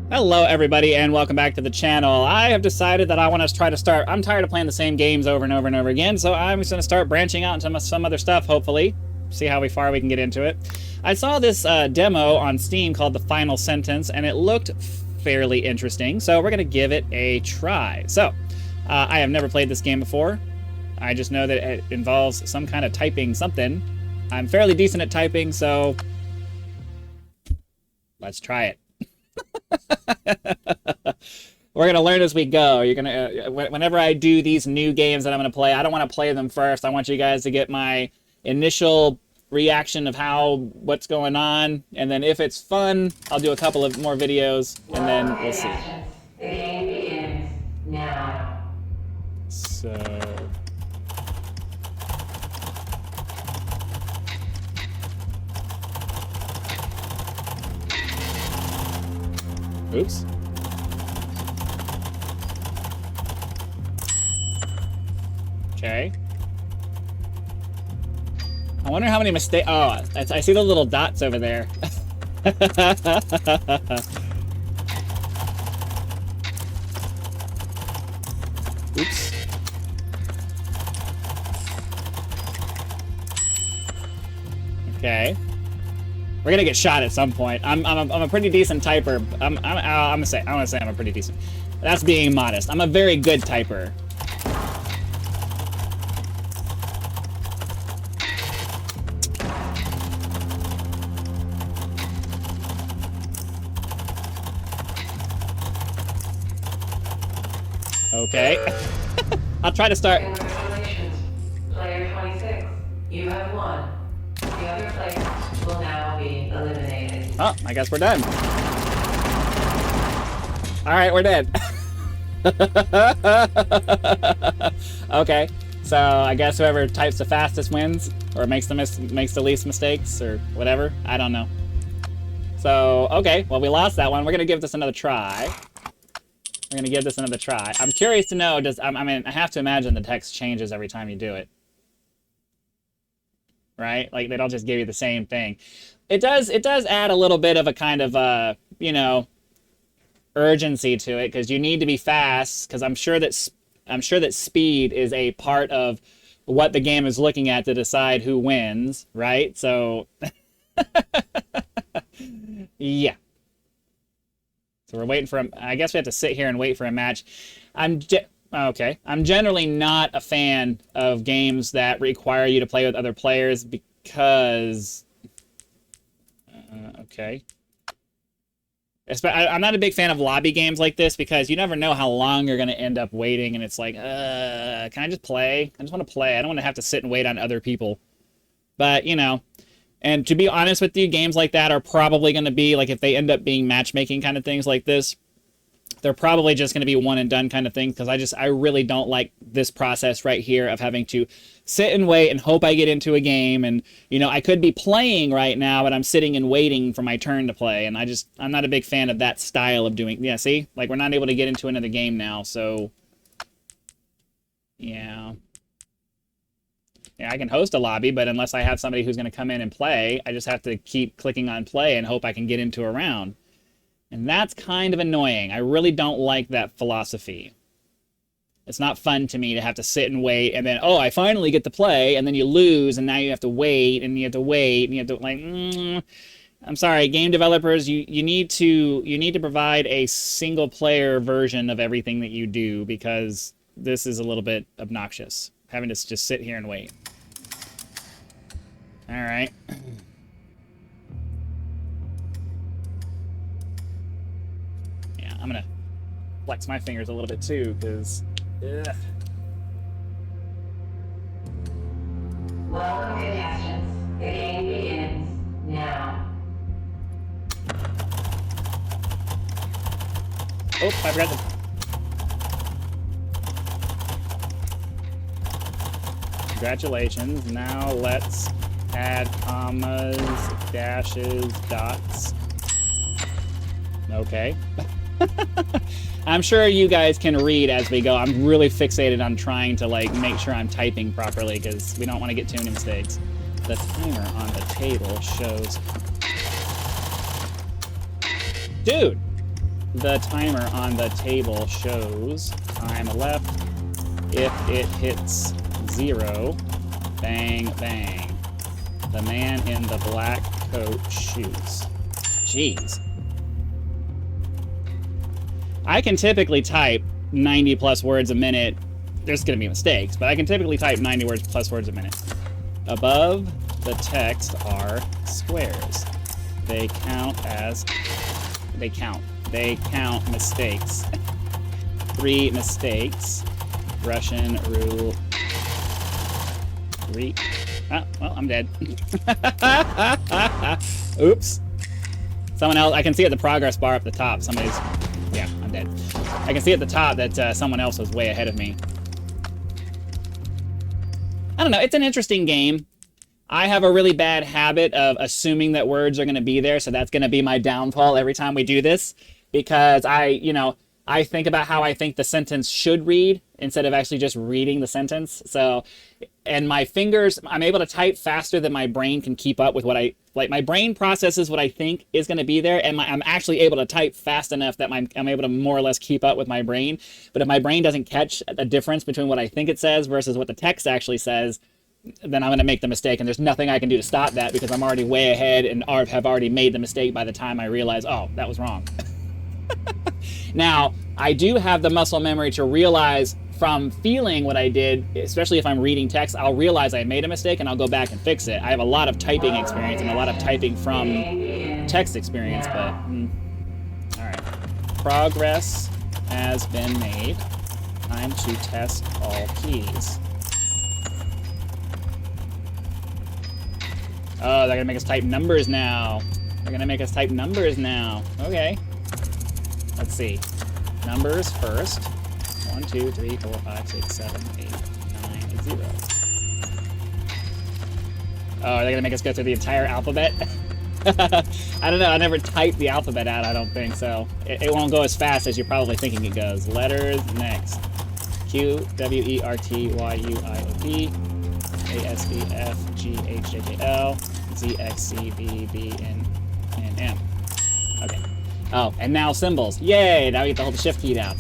Hello everybody and welcome back to the channel. I have decided that I want to try to start, I'm tired of playing the same games over and over and over again, so I'm just going to start branching out into some other stuff, hopefully. See how far we can get into it. I saw this demo on Steam called The Final Sentence, and it looked fairly interesting, so we're going to give it a try. So, I have never played this game before. I just know that it involves some kind of typing something. I'm fairly decent at typing, so let's try it. We're gonna learn as we go. You're gonna whenever I do these new games that I'm gonna play, I don't want to play them first. I want you guys to get my initial reaction of what's going on, and then if it's fun, I'll do a couple of more videos, and then we'll see. The game begins now. So. Oops. Okay. I wonder how many mistakes. Oh, I see the little dots over there. Oops. Okay. We're gonna get shot at some point. I'm a pretty decent typer. I'm gonna say I'm a pretty decent. That's being modest. I'm a very good typer. Okay. I'll try to start. Congratulations, player 26. You have won. The other players will now be eliminated. Oh, I guess we're done. All right, we're dead. Okay, so I guess whoever types the fastest wins, or makes the least mistakes, or whatever. I don't know. So okay, well we lost that one. We're gonna give this another try. I'm curious to know. I mean, I have to imagine the text changes every time you do it. Right? Like they don't just give you the same thing. It does add a little bit of a kind of you know, urgency to it, because you need to be fast, because I'm sure that speed is a part of what the game is looking at to decide who wins, right? So yeah. So we're waiting for I guess we have to sit here and wait for a match. Okay. I'm generally not a fan of games that require you to play with other players because... okay. I'm not a big fan of lobby games like this because you never know how long you're going to end up waiting, and it's like, can I just play? I just want to play. I don't want to have to sit and wait on other people. But, you know, and to be honest with you, games like that are probably going to be, like, if they end up being matchmaking kind of things like this, they're probably just going to be one and done kind of things, because I really don't like this process right here of having to sit and wait and hope I get into a game. And, you know, I could be playing right now, but I'm sitting and waiting for my turn to play. And I'm not a big fan of that style of doing. Yeah, see? Like, we're not able to get into another game now, so yeah. Yeah, I can host a lobby, but unless I have somebody who's going to come in and play, I just have to keep clicking on play and hope I can get into a round. And that's kind of annoying. I really don't like that philosophy. It's not fun to me to have to sit and wait, and then, oh, I finally get to play, and then you lose, and now you have to wait, and you have to wait, and you have to, like, I'm sorry, game developers, you need to provide a single-player version of everything that you do, because this is a little bit obnoxious, having to just sit here and wait. All right. I'm gonna flex my fingers a little bit too, because Welcome, contestants. The game begins now. Oh, I forgot to... Congratulations. Now let's add commas, dashes, dots. Okay. I'm sure you guys can read as we go. I'm really fixated on trying to, like, make sure I'm typing properly, because we don't want to get too many mistakes. The timer on the table shows... Dude! the timer on the table shows time left. If it hits 0, bang, bang. The man in the black coat shoots. Jeez. I can typically type 90 plus words a minute. There's going to be mistakes, but I can typically type 90 words plus words a minute. Above the text are squares. They count mistakes. 3 mistakes. Russian rule. 3. Oh, well, I'm dead. Oops. Someone else, I can see at the progress bar up the top, yeah, I'm dead. I can see at the top that someone else was way ahead of me. I don't know, it's an interesting game. I have a really bad habit of assuming that words are going to be there, so that's going to be my downfall every time we do this, because I think about how I think the sentence should read instead of actually just reading the sentence. So, and my fingers, I'm able to type faster than my brain can keep up with what my brain processes what I think is going to be there, and I'm actually able to type fast enough that I'm able to more or less keep up with my brain. But if my brain doesn't catch the difference between what I think it says versus what the text actually says, then I'm going to make the mistake, and there's nothing I can do to stop that because I'm already way ahead and have already made the mistake by the time I realize, oh, that was wrong. Now, I do have the muscle memory to realize from feeling what I did, especially if I'm reading text, I'll realize I made a mistake and I'll go back and fix it. I have a lot of typing experience and a lot of typing from text experience, but all right. Progress has been made. Time to test all keys. Oh, they're gonna make us type numbers now. Okay. Let's see. Numbers first. 1, 2, 3, 4, 5, 6, 7, 8, 9, 0. Oh, they're gonna make us go through the entire alphabet? I don't know, I never typed the alphabet out, I don't think, so it won't go as fast as you're probably thinking it goes. Letters next. Q, W, E, R, T, Y, U, I, O, P, A, S, B, F, G, H, J, K, L, Z, X, C, B, B, N, and M. Okay. Oh, and now symbols. Yay! Now we get to hold the shift key down.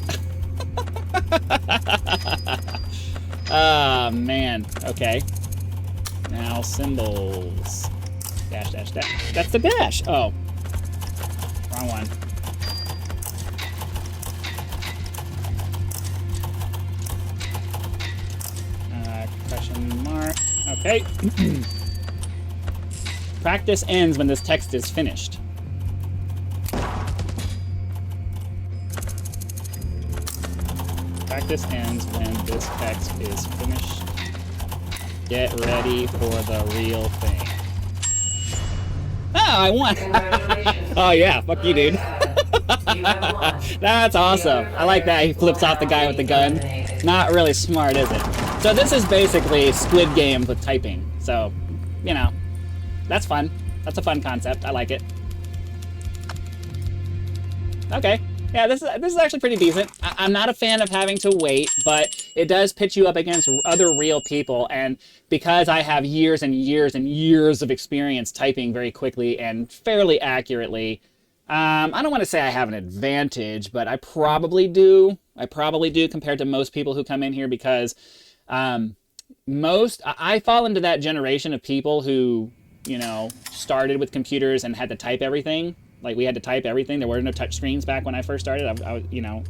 Ah, man. Okay. Now symbols. Dash, dash, dash. That's the dash. Oh. Wrong one. Question mark. Okay. Practice ends when this text is finished. Practice ends when this text is finished. Get ready for the real thing. Oh, I won! Congratulations. Oh yeah, fuck you, dude. You have won. That's awesome. I like that. He flips off the guy with the gun. Not really smart, is it? So this is basically Squid Game with typing. So, you know, that's fun. That's a fun concept. I like it. Okay. Yeah, this is actually pretty decent. I'm not a fan of having to wait, but it does pitch you up against other real people. And because I have years and years and years of experience typing very quickly and fairly accurately, I don't want to say I have an advantage, but I probably do. I probably do compared to most people who come in here because I fall into that generation of people who, you know, started with computers and had to type everything. Like, we had to type everything. There were no touch screens back when I first started. You know,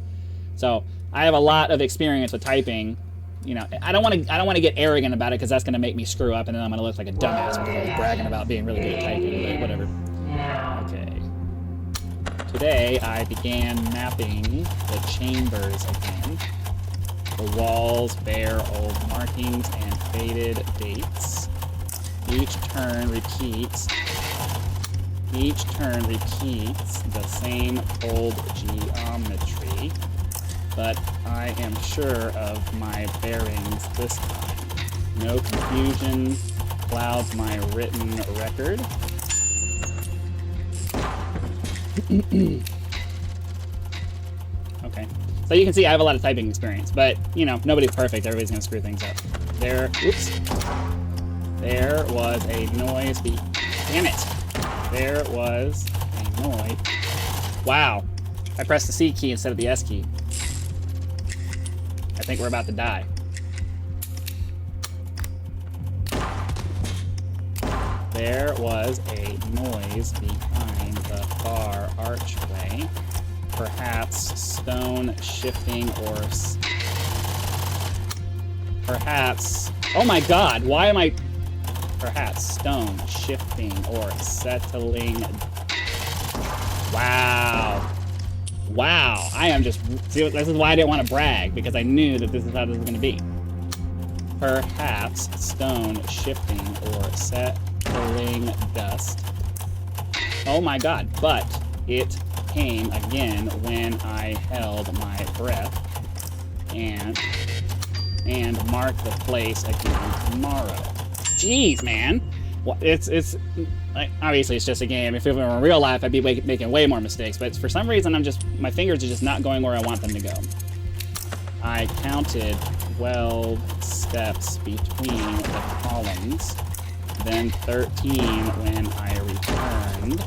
so I have a lot of experience with typing. You know, I don't want to get arrogant about it because that's going to make me screw up, and then I'm going to look like a dumbass because I was bragging about being really good at typing. But whatever. Okay. Today I began mapping the chambers again. The walls bear old markings and faded dates. Each turn repeats the same old geometry, but I am sure of my bearings this time. No confusion clouds my written record. Okay. So you can see I have a lot of typing experience, but, you know, nobody's perfect. Everybody's going to screw things up. There was a noise. Damn it. There was a noise. Wow. I pressed the C key instead of the S key. I think we're about to die. There was a noise behind the far archway. Perhaps stone shifting or... Perhaps... Oh my god, why am I... Perhaps stone shifting or settling... Wow. Wow, I am just... See, this is why I didn't want to brag, because I knew that this is how this was going to be. Perhaps stone shifting or settling dust. Oh my god, but it came again when I held my breath and marked the place again tomorrow. Jeez, man. Well, it's like, obviously it's just a game. If it were in real life, I'd be making way more mistakes, but for some reason my fingers are just not going where I want them to go. I counted 12 steps between the columns, then 13 when I returned.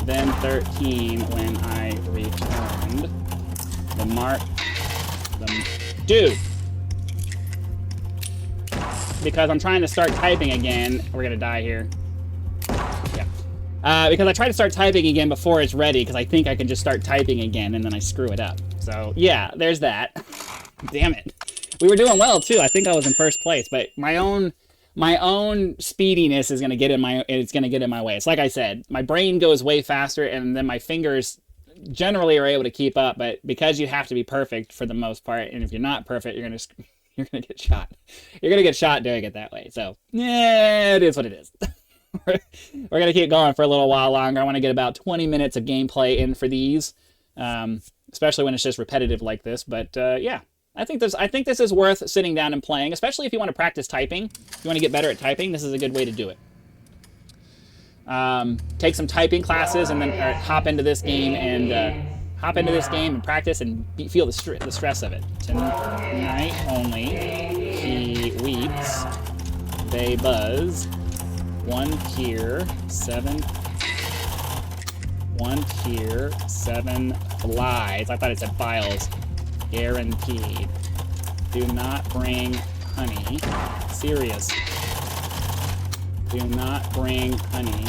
Then 13 when I returned. Dude! Because I'm trying to start typing again. We're gonna die here. Yeah. Because I tried to start typing again before it's ready, because I think I can just start typing again, and then I screw it up. So, yeah, there's that. Damn it. We were doing well, too. I think I was in first place, but my own speediness is gonna get in my way. It's like I said, my brain goes way faster, and then my fingers generally are able to keep up, but because you have to be perfect for the most part, and if you're not perfect, you're gonna get shot. You're gonna get shot doing it that way. So, yeah, it is what it is. We're gonna keep going for a little while longer. I want to get about 20 minutes of gameplay in for these, especially when it's just repetitive like this. But yeah, I think this is worth sitting down and playing, especially if you want to practice typing. If you want to get better at typing, this is a good way to do it. Take some typing classes and then hop into this game and practice and feel the stress of it. Tonight only, he weeps, they buzz, one here, seven flies. I thought it said files. Guaranteed. Do not bring honey. Serious. Do not bring honey.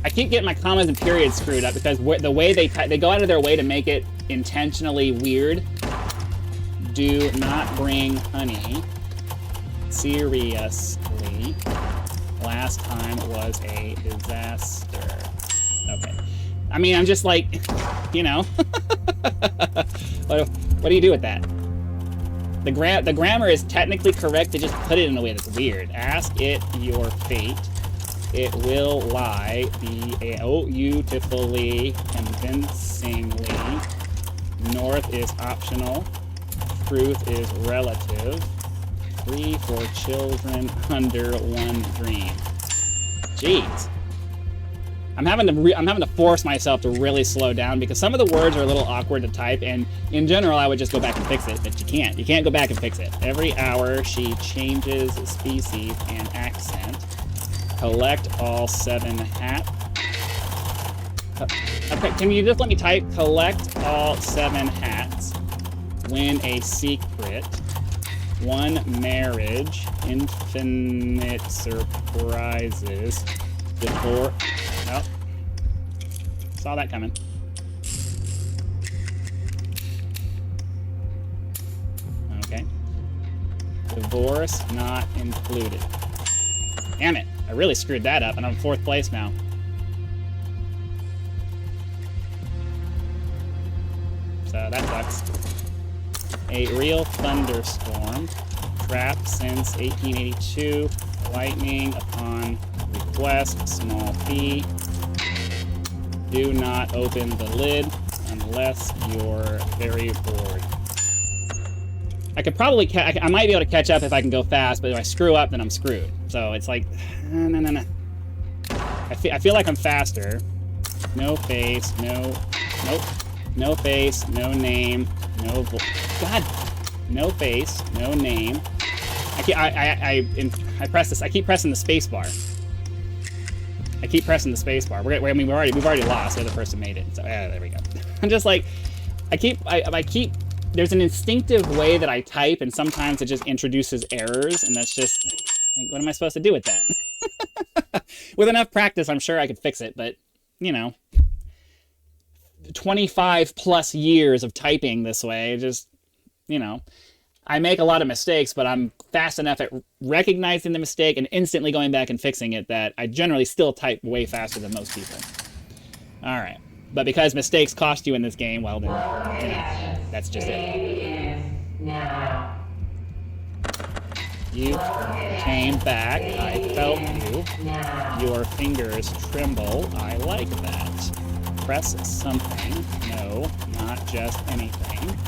I keep getting my commas and periods screwed up because the way they go out of their way to make it intentionally weird. Do not bring honey. Seriously. Last time was a disaster. Okay. I mean, I'm just like, you know. What do you do with that? The grammar is technically correct, they just put it in a way that's weird. Ask it your fate. It will lie beautifully, convincingly. North is optional. Truth is relative. Free for children under one dream. Jeez. I'm having to force myself to really slow down because some of the words are a little awkward to type, and in general I would just go back and fix it, but you can't. You can't go back and fix it. Every hour she changes species and accent. Collect all 7 hats. Okay, can you just let me type? Collect all 7 hats. Win a secret. 1 marriage. Infinite surprises. Divorce. Oh. Saw that coming. Okay. Divorce not included. Damn it. I really screwed that up, and I'm 4th place now. So that sucks. A real thunderstorm. Trapped since 1882. Lightning upon request. Small fee. Do not open the lid unless you're very bored. I could probably I might be able to catch up if I can go fast, but if I screw up, then I'm screwed. So it's like, no. I feel like I'm faster. No face, nope. No face, no name, no God. No face, no name. I press this. I keep pressing the space bar. I keep pressing the space bar. I mean, we've already lost. The other person made it. So there we go. I'm just like, I keep. There's an instinctive way that I type, and sometimes it just introduces errors, and that's just like, what am I supposed to do with that? With enough practice, I'm sure I could fix it, but you know, 25 plus years of typing this way, just, you know, I make a lot of mistakes, but I'm fast enough at recognizing the mistake and instantly going back and fixing it that I generally still type way faster than most people. All right. But because mistakes cost you in this game, well, then, you know, that's just it. Now. You came back. I felt you. Your fingers tremble. I like that. Press something. No, not just anything.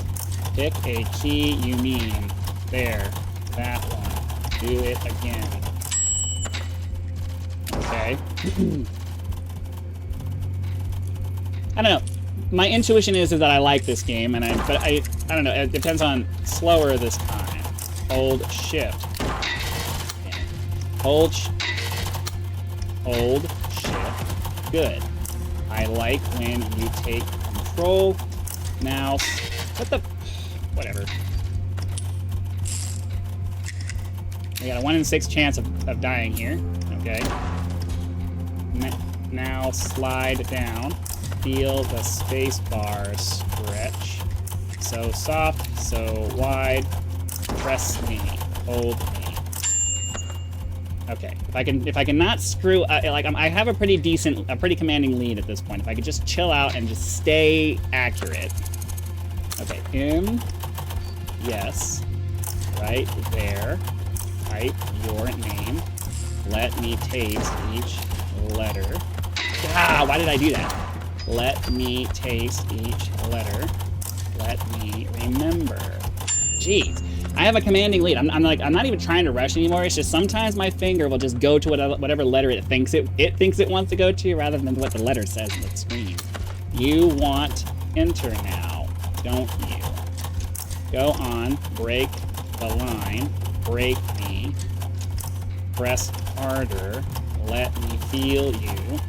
Pick a key you mean. There. That one. Do it again. Okay. I don't know. My intuition is that I like this game, and I don't know. It depends on slower this time. Hold shift. Hold shift. Good. I like when you take control. Now, what the? Whatever. We got a 1 in 6 chance of dying here. Okay. Now slide down. Feel the space bar stretch. So soft, so wide. Press me. Hold me. Okay. If I can not screw like I have a pretty commanding lead at this point. If I could just chill out and just stay accurate. Okay. In. Yes. Right there. Type your name. Let me taste each letter. Ah, why did I do that? Let me taste each letter. Let me remember. Jeez. I have a commanding lead. I'm not even trying to rush anymore. It's just sometimes my finger will just go to whatever letter it thinks it wants to go to rather than what the letter says on the screen. You want enter now, don't you? Go on, break the line, break me, press harder, let me feel you.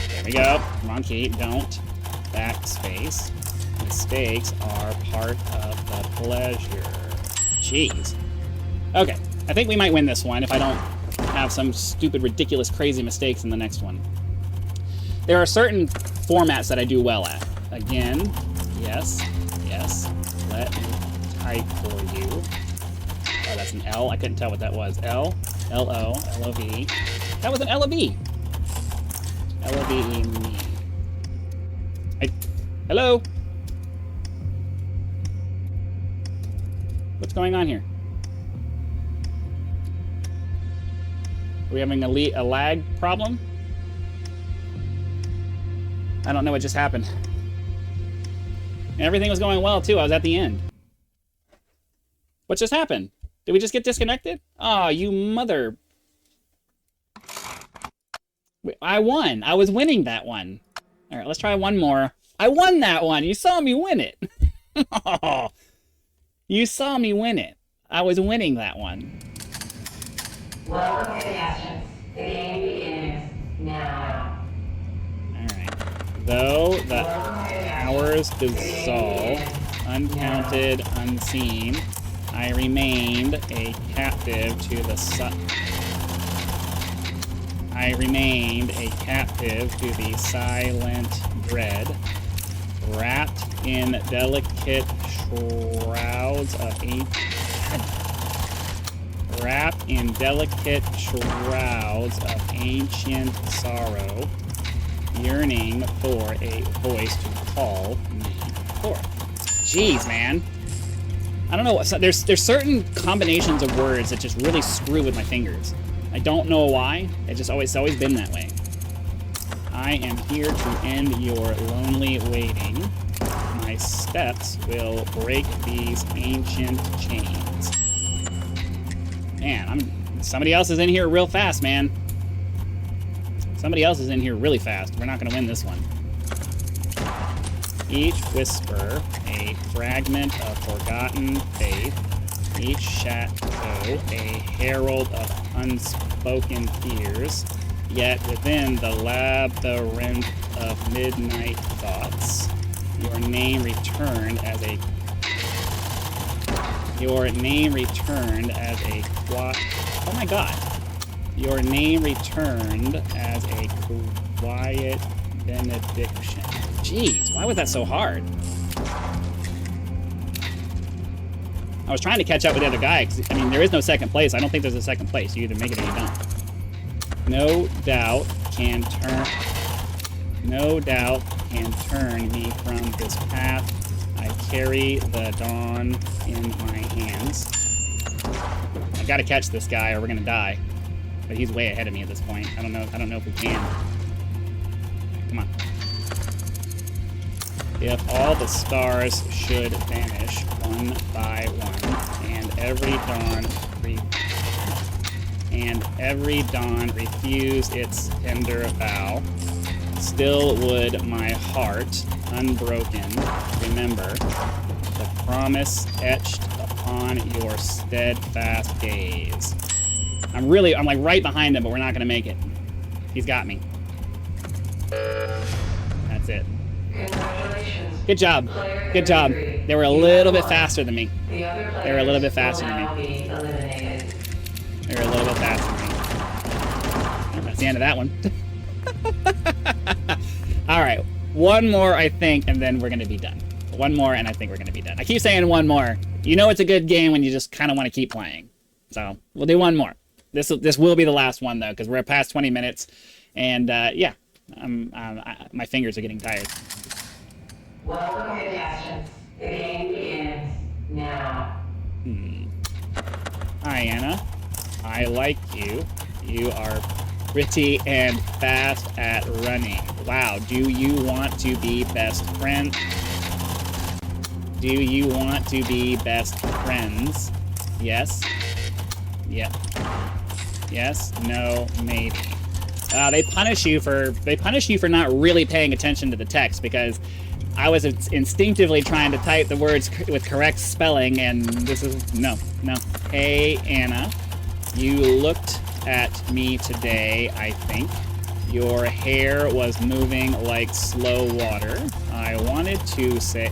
There we go. Wrong key. Don't. Backspace. Mistakes are part of the pleasure. Jeez. Okay. I think we might win this one if I don't have some stupid, ridiculous, crazy mistakes in the next one. There are certain formats that I do well at. Again. Yes. Yes. Let me type for you. Oh, that's an L. I couldn't tell what that was. L. L-O. L-O-V. That was an L-O-V. L-O-V-E me. Hello? What's going on here? Are we having a lag problem? I don't know what just happened. And everything was going well, too. I was at the end. What just happened? Did we just get disconnected? Oh, you mother... I won. I was winning that one. All right, let's try one more. I won that one. You saw me win it. Oh, you saw me win it. I was winning that one. Welcome, contestants. The game begins now. All right. Though the hours dissolve, uncounted, unseen, I remained a captive to the sun. I remained a captive to the silent dread, wrapped in delicate shrouds of ancient sorrow, yearning for a voice to call me forth. Jeez, man. I don't know. There's certain combinations of words that just really screw with my fingers. I don't know why. It's always been that way. I am here to end your lonely waiting. My steps will break these ancient chains. Man, somebody else is in here real fast, man. Somebody else is in here really fast. We're not going to win this one. Each whisper, a fragment of forgotten faith. Each chateau, a herald of unspoken fears. yet within the labyrinth of midnight thoughts, your name returned as a oh my god. Your name returned as a quiet benediction. Jeez, why was that so hard? I was trying to catch up with the other guy, because, I mean, there is no second place. I don't think there's a second place. You either make it or you don't. No doubt can turn me from this path. I carry the dawn in my hands. I gotta catch this guy or we're gonna die. But he's way ahead of me at this point. I don't know if we can. Come on. If all the stars should vanish one by one, and every dawn refuse its tender vow, still would my heart, unbroken, remember the promise etched upon your steadfast gaze. I'm like right behind him, but we're not gonna make it. He's got me. That's it. Congratulations. Good job. Good job. They were a little bit faster than me. They were a little bit faster than me. They were a little bit faster than me. That's the end of that one. All right. One more, I think, and then we're going to be done. One more, and I think we're going to be done. I keep saying one more. You know it's a good game when you just kind of want to keep playing. So we'll do one more. This will be the last one, though, because we're past 20 minutes. And, yeah, my fingers are getting tired. Welcome, contestants. The game begins now. Hi, Anna. I like you. You are pretty and fast at running. Wow, do you want to be best friends? Do you want to be best friends? Yes. Yep. Yes. No. Maybe. They punish you for not really paying attention to the text, because I was instinctively trying to type the words with correct spelling, and this is no. Hey, Anna, you looked at me today, I think. Your hair was moving like slow water. I wanted to say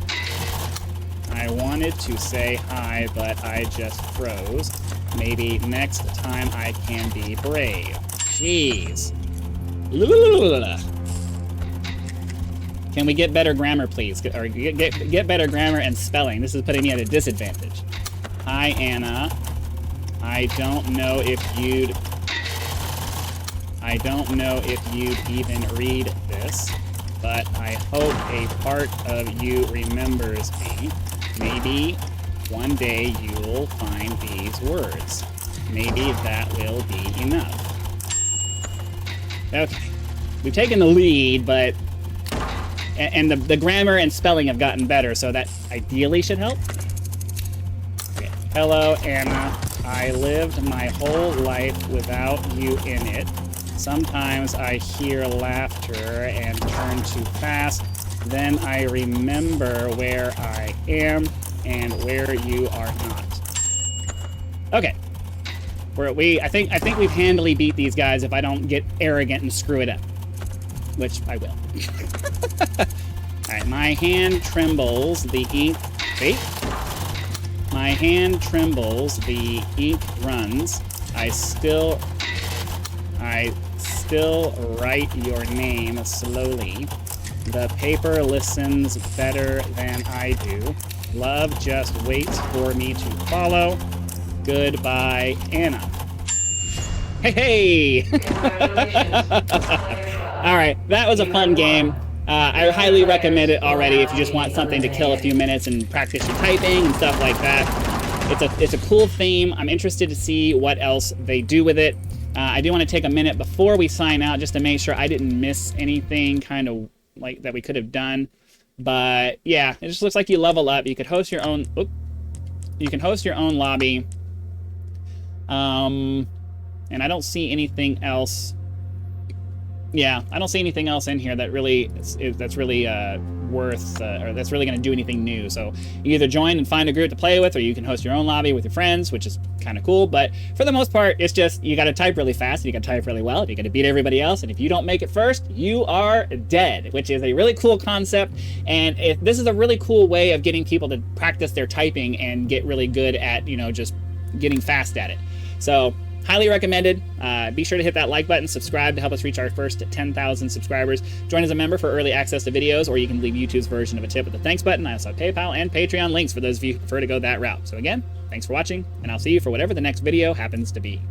hi, but I just froze. Maybe next time I can be brave. Jeez. Can we get better grammar, please? Or get better grammar and spelling. This is putting me at a disadvantage. Hi, Anna. I don't know if you'd even read this, but I hope a part of you remembers me. Maybe one day you'll find these words. Maybe that will be enough. Okay. We've taken the lead, but... And the grammar and spelling have gotten better, so that ideally should help. Okay. Hello, Anna. I lived my whole life without you in it. Sometimes I hear laughter and turn too fast. Then I remember where I am and where you are not. Okay. I think we've handily beat these guys if I don't get arrogant and screw it up. Which I will. Alright, my hand trembles, the ink... Wait. My hand trembles, the ink runs. I still write your name slowly. The paper listens better than I do. Love just waits for me to follow. Goodbye, Anna. Hey! Alright, that was a fun game. I highly recommend it already if you just want something to kill a few minutes and practice your typing and stuff like that. It's a cool theme. I'm interested to see what else they do with it. I do want to take a minute before we sign out just to make sure I didn't miss anything kind of like that we could have done. But yeah, it just looks like you level up. You could host your own... You can host your own lobby. And I don't see anything else Yeah, I don't see anything else in here that really that's really worth or that's really going to do anything new. So you either join and find a group to play with, or you can host your own lobby with your friends, which is kind of cool. But for the most part, it's just you got to type really fast, and you got to type really well, and you got to beat everybody else. And if you don't make it first, you are dead, which is a really cool concept. And this is a really cool way of getting people to practice their typing and get really good at just getting fast at it. So highly recommended. Be sure to hit that like button, subscribe to help us reach our first 10,000 subscribers. Join as a member for early access to videos, or you can leave YouTube's version of a tip with the thanks button. I also have PayPal and Patreon links for those of you who prefer to go that route. So again, thanks for watching, and I'll see you for whatever the next video happens to be.